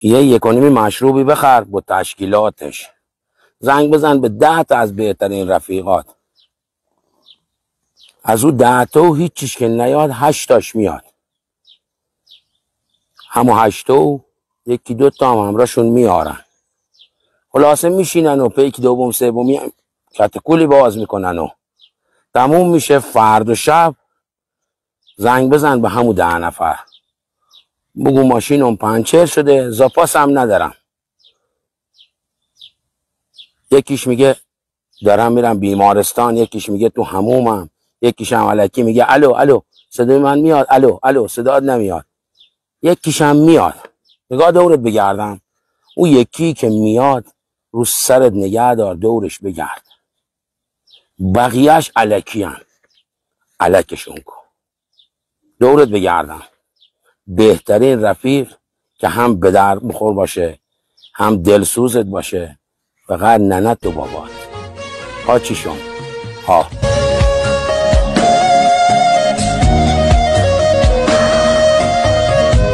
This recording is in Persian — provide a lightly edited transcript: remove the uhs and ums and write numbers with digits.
یه 1.5 مشروبی بخر با تشکیلاتش، زنگ بزن به 10 تا از بهترین رفیقات، از او 10 تا و هیچیش که نیاد 8 تاش میاد، همو 8 تا و 1-2 تا هم همراهشون میارن. خلاصه میشینن و پیک دوم سومی کتکولی باز میکنن و تموم میشه. فردا شب زنگ بزن به همو 10 نفر، بگو ماشینم پنچر شده، زاپاس هم ندارم. یکیش میگه دارم میرم بیمارستان، یکیش میگه تو حمومم، یکیش هم الکی میگه الو الو صدای من میاد، الو الو صدات نمیاد. یکیش هم میاد. نگاه دورت بگردم، اون یکی که میاد رو سرت نگه دار، دورش بگرد. بقیهش الکی هم الکشون کن. دورت بگردم. بهترین رفیق که هم به در بخور باشه، هم دلسوزت باشه، فقط ننت و بابات. ها چی شون؟ ها